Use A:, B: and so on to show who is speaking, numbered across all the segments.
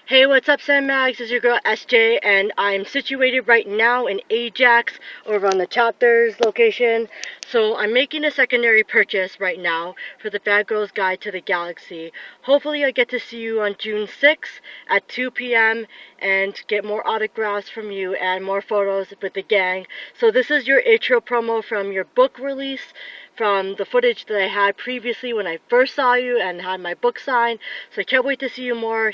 A: Hey, what's up, Sam Mags? This is your girl SJ, and I'm situated right now in Ajax over on the Chapters location. So I'm making a secondary purchase right now for the Bad Girls Guide to the Galaxy. Hopefully I get to see you on June 6th at 2 p.m. and get more autographs from you and more photos with the gang. So this is your intro promo from your book release, from the footage that I had previously when I first saw you and had my book signed. So I can't wait to see you more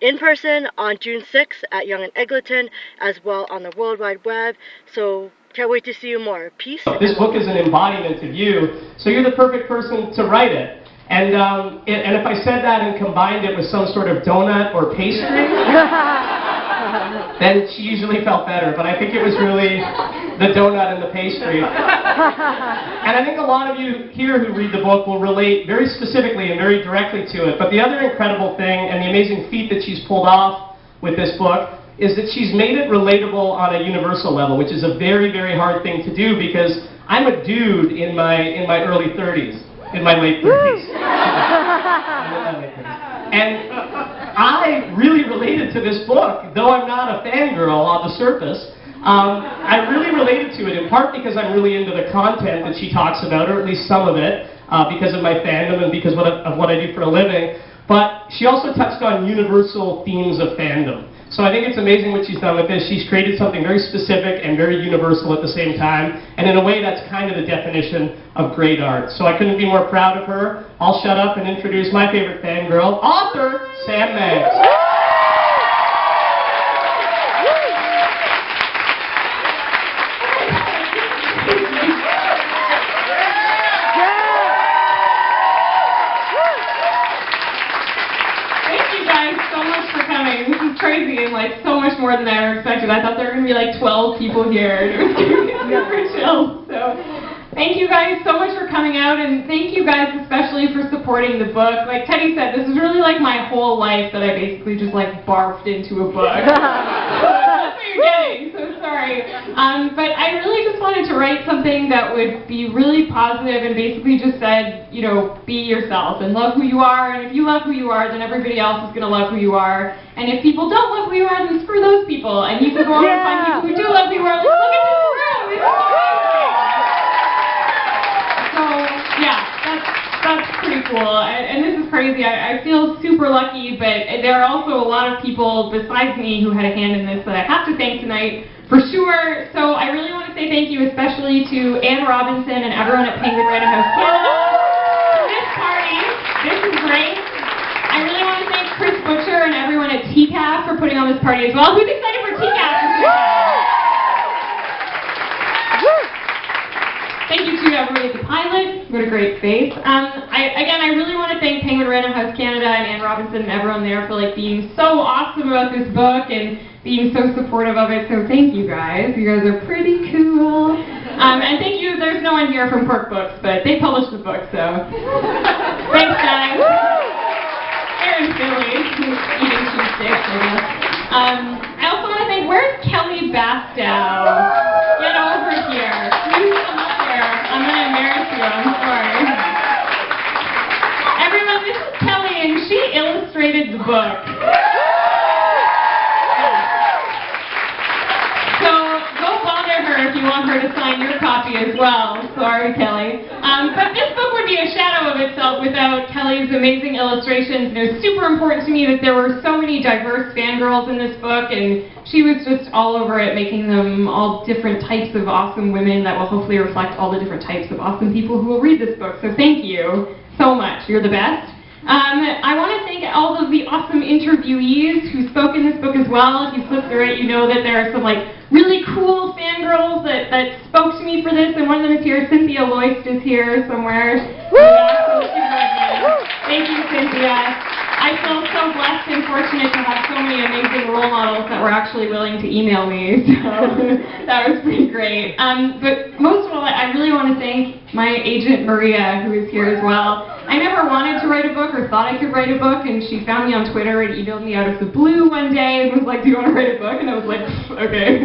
A: in person on June 6th at Yonge and Eglinton, as well on the World Wide Web. So can't wait to see you more. Peace.
B: This book is an embodiment of you, so you're the perfect person to write it. And if I said that and combined it with some sort of donut or pastry, then she usually felt better. But I think it was really the donut and the pastry. And I think a lot of you here who read the book will relate very specifically and very directly to it. But the other incredible thing and the amazing feat that she's pulled off with this book is that she's made it relatable on a universal level, which is a very, very hard thing to do because I'm a dude in my early 30s. In my late 30s. And I really related to this book, though I'm not a fangirl on the surface. I really related to it, in part because I'm really into the content that she talks about, or at least some of it, because of my fandom and because of what I do for a living. But she also touched on universal themes of fandom. So I think it's amazing what she's done with this. She's created something very specific and very universal at the same time. And in a way, that's kind of the definition of great art. So I couldn't be more proud of her. I'll shut up and introduce my favorite fangirl, author Sam Mags.
C: Crazy and like so much more than I ever expected. I thought there were going to be like 12 people here and it was going to be super chill. So thank you guys so much for coming out, and thank you guys especially for supporting the book. Like Teddy said, this is really like my whole life that I basically just like barfed into a book. That's what you're getting, so sorry. But I really just wanted to write something that would be really positive and basically just said, you know, be yourself and love who you are, and if you love who you are, then everybody else is going to love who you are. And if people don't love who you are, then screw those people. And you can go on and find people who do love who you are. Like, look at this room. It's amazing. So, yeah, that's pretty cool. And this is crazy. I feel super lucky, but there are also a lot of people besides me who had a hand in this that I have to thank tonight, for sure. So I really want to say thank you especially to Anne Robinson and everyone at Penguin Random House Canada. This party, this is great. I really want to thank Chris Butcher and everyone at TCAF for putting on this party as well. Who's excited for TCAF? Thank you to everybody at the pilot. What a great space. I really want to thank Penguin Random House Canada and Anne Robinson and everyone there for like being so awesome about this book and being so supportive of it. So thank you guys. You guys are pretty cool. And thank you. There's no one here from Quirk Books, but they published the book, so thanks, guys. Aaron Philly, eating cheese sticks, I guess. I also want to thank, where's Kelly Bastow? Get over here. Please come up here. I'm going to embarrass you, I'm sorry. Everyone, this is Kelly, and she illustrated the book. So go bother her if you want her to sign your copy as well. Sorry, Kelly. But this book would be a shadow of itself without Kelly's amazing illustrations. And it was super important to me that there were so many diverse fangirls in this book, and she was just all over it, making them all different types of awesome women that will hopefully reflect all the different types of awesome people who will read this book. So thank you so much. You're the best. I want to thank all of the awesome interviewees who spoke in this book as well. If you flip through it, you know that there are some like really cool fangirls that spoke to me for this, and one of them is here. Cynthia Loist is here somewhere. Thank you, Cynthia. I feel so blessed and fortunate to have so many amazing role models that were actually willing to email me, so that was pretty great. But most of all, I really want to thank my agent Maria, who is here as well. I never wanted to write a book or thought I could write a book, and she found me on Twitter and emailed me out of the blue one day and was like, do you want to write a book? And I was like, okay.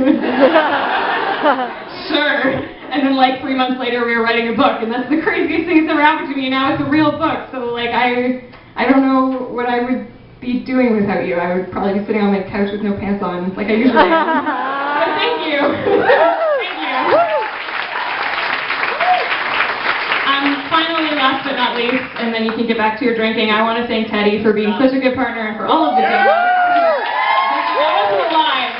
C: Sure. And then like 3 months later we were writing a book, and that's the craziest thing that's ever happened to me. Now it's a real book, so like I don't know what I would be doing without you. I would probably be sitting on my couch with no pants on, like I usually am. But thank you. Thank you. Finally, last but not least, and then you can get back to your drinking, I want to thank Teddy for being such a good partner and for all of the demos. That wasn't a lie.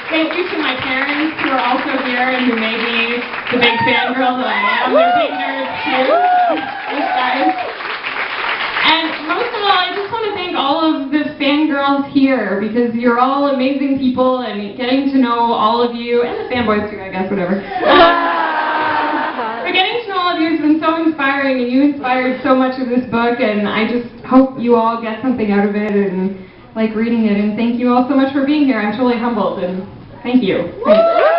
C: Thank you to my parents who are also here and who made me the big fangirl that I am. They're big nerds too. Thanks, guys. And most of all, I just want to thank all of the fangirls here because you're all amazing people and getting to know all of you, and the fanboys too, I guess, whatever. Getting to know all of you has been so inspiring, and you inspired so much of this book, and I just hope you all get something out of it and like reading it, and thank you all so much for being here. I'm truly humbled, and thank you. Thanks.